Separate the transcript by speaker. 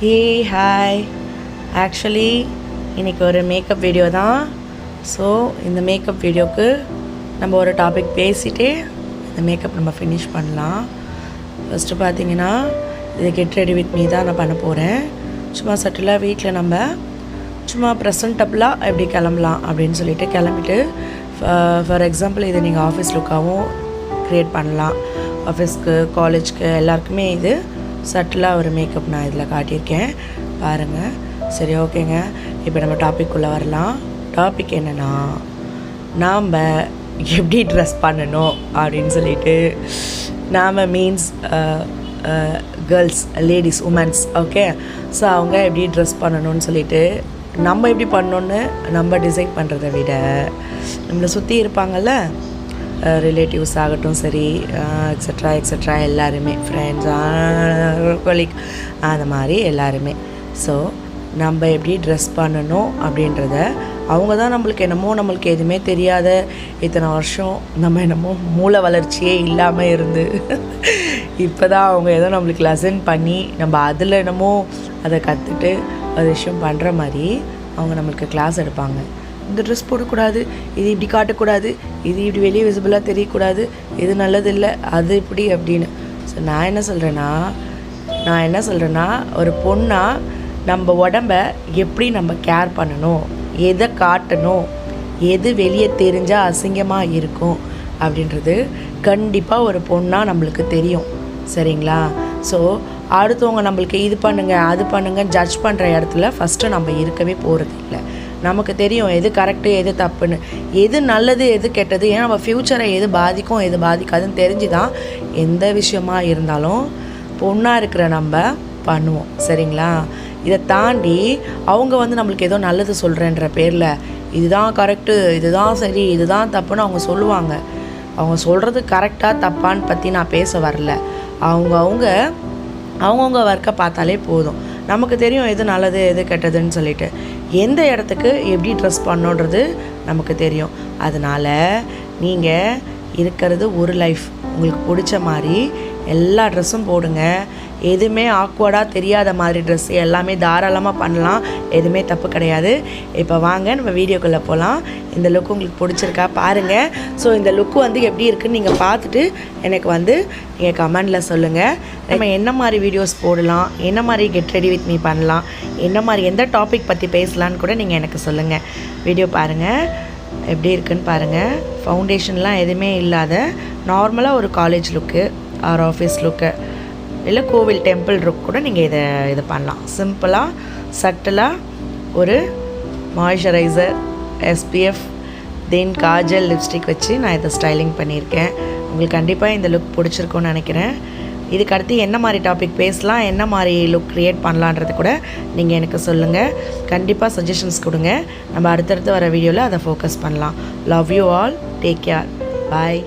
Speaker 1: Hey hi actually இன்றைக்கி ஒரு makeup video தான். ஸோ இந்த மேக்கப் வீடியோவுக்கு நம்ம ஒரு டாபிக் பேசிகிட்டே இந்த மேக்கப் நம்ம ஃபினிஷ் பண்ணலாம். ஃபஸ்ட்டு பார்த்தீங்கன்னா இது கெட் ரெடி வித் மீ தான் நான் பண்ண போகிறேன். சும்மா சட்டிலாக வீட்டில் நம்ம சும்மா ப்ரெசன்டபுளாக எப்படி கிளம்பலாம் அப்படின்னு சொல்லிட்டு கிளம்பிட்டு ஃபார் எக்ஸாம்பிள் இது நீங்கள் ஆஃபீஸ் லுக்காகவும் க்ரியேட் பண்ணலாம். ஆஃபீஸ்க்கு காலேஜ்க்கு எல்லாருக்குமே இது சட்டிலாக ஒரு மேக்கப் நான் இதில் காட்டியிருக்கேன் பாருங்கள். சரி ஓகேங்க, இப்போ நம்ம டாபிக்குள்ளே வரலாம். டாபிக் என்னென்னா நாம் எப்படி ட்ரெஸ் பண்ணணும் அப்படின்னு சொல்லிட்டு நாம் means girls ladies women's okay. So அவங்க எப்படி ட்ரெஸ் பண்ணணும்னு சொல்லிட்டு நம்ம எப்படி பண்ணணுன்னு நம்ம டிசைட் பண்ணுறதை விட நம்மளை சுற்றி இருப்பாங்கள்ல ரிலேட்டிவ்ஸ் ஆகட்டும் சரி எக்ஸட்ரா எல்லாருமே ஃப்ரெண்ட்ஸ் கொலீக் அந்த மாதிரி எல்லாருமே. ஸோ நம்ம எப்படி ட்ரெஸ் பண்ணணும் அப்படின்றத அவங்க தான் நம்மளுக்கு எதுவுமே தெரியாத இத்தனை வருஷம் நம்ம என்னமோ மூளை வளர்ச்சியே இல்லாமல் இருந்து இப்போ தான் அவங்க ஏதோ நம்மளுக்கு லெசன் பண்ணி நம்ம அதில் என்னமோ அதை கற்றுட்டு ஒரு விஷயம் பண்ணுற மாதிரி அவங்க நம்மளுக்கு கிளாஸ் எடுப்பாங்க. இந்த ட்ரெஸ் போடக்கூடாது, இது இப்படி காட்டக்கூடாது, இது இப்படி வெளியே விசிபிளாக தெரியக்கூடாது, இது நல்லது இல்லை, அது இப்படி அப்படின்னு. ஸோ நான் என்ன சொல்கிறேன்னா ஒரு பொண்ணாக நம்ம உடம்ப எப்படி நம்ம கேர் பண்ணணும், எதை காட்டணும், எது வெளியே தெரிஞ்சால் அசிங்கமாக இருக்கும் அப்படின்றது கண்டிப்பாக ஒரு பொண்ணாக நம்மளுக்கு தெரியும். சரிங்களா? ஸோ அடுத்தவங்க நம்மளுக்கு இது பண்ணுங்கள் அது பண்ணுங்க ஜட்ஜ் பண்ணுற இடத்துல ஃபஸ்ட்டு நம்ம இருக்கவே போகிறது இல்லை. நமக்கு தெரியும் எது கரெக்டு எது தப்புன்னு, எது நல்லது எது கெட்டது, ஏன்னா நம்ம ஃப்யூச்சரை எது பாதிக்கும் எது பாதிக்காதுன்னு தெரிஞ்சு தான் எந்த விஷயமா இருந்தாலும் பொண்ணாக இருக்கிற நம்ம பண்ணுவோம். சரிங்களா? இதை தாண்டி அவங்க நம்மளுக்கு ஏதோ நல்லது சொல்கிறேன்ற பேரில் இதுதான் கரெக்டு இதுதான் சரி இதுதான் தப்புன்னு அவங்க சொல்லுவாங்க. அவங்க சொல்கிறது கரெக்டாக தப்பான்னு பற்றி நான் பேச வரல. அவங்கவுங்க ஒர்க்கை பார்த்தாலே போதும். நமக்கு தெரியும் எது நல்லது எது கெட்டதுன்னு சொல்லிட்டு எந்த இடத்துக்கு எப்படி ட்ரெஸ் பண்ணணுன்றது நமக்கு தெரியும். அதனால் நீங்கள் இருக்கிறது ஒரு லைஃப், உங்களுக்கு பிடிச்ச மாதிரி எல்லா ட்ரெஸ்ஸும் போடுங்க. எதுவுமே ஆக்வர்டாக தெரியாத மாதிரி ட்ரெஸ் எல்லாமே தாராளமாக பண்ணலாம், எதுவுமே தப்பு கிடையாது. இப்போ வாங்க நம்ம வீடியோக்குள்ளே போகலாம். இந்த லுக் உங்களுக்கு பிடிச்சிருக்கா பாருங்கள். ஸோ இந்த லுக்கு எப்படி இருக்குதுன்னு நீங்கள் பார்த்துட்டு எனக்கு நீங்கள் கமெண்டில் சொல்லுங்கள். நம்ம என்ன மாதிரி வீடியோஸ் போடலாம், என்ன மாதிரி கெட் ரெடி வித் மீ பண்ணலாம், என்ன மாதிரி எந்த டாபிக் பற்றி பேசலான்னு கூட நீங்கள் எனக்கு சொல்லுங்கள். வீடியோ பாருங்கள் எப்படி இருக்குன்னு பாருங்கள். ஃபவுண்டேஷன்லாம் எதுவுமே இல்லாத நார்மலாக ஒரு காலேஜ் லுக்கு ஆர் ஆஃபீஸ் லுக்கு இல்லை கோவில் டெம்பிள் லுக் கூட நீங்கள் இதை பண்ணலாம். சிம்பிளாக சட்டிலாக ஒரு மாய்ஸ்சரைசர் எஸ்பிஎஃப் தென் காஜல் லிப்ஸ்டிக் வச்சு நான் இதை ஸ்டைலிங் பண்ணியிருக்கேன். உங்களுக்கு கண்டிப்பாக இந்த லுக் பிடிச்சிருக்குன்னு நினைக்கிறேன். இதுக்கு அடுத்து என்ன மாதிரி டாபிக் பேசலாம், என்ன மாதிரி லுக் க்ரியேட் பண்ணலான்றது கூட நீங்கள் எனக்கு சொல்லுங்கள். கண்டிப்பாக சஜஷன்ஸ் கொடுங்க. நம்ம அடுத்தடுத்து வர வீடியோவில் அதை ஃபோக்கஸ் பண்ணலாம். Love you all, take care, bye.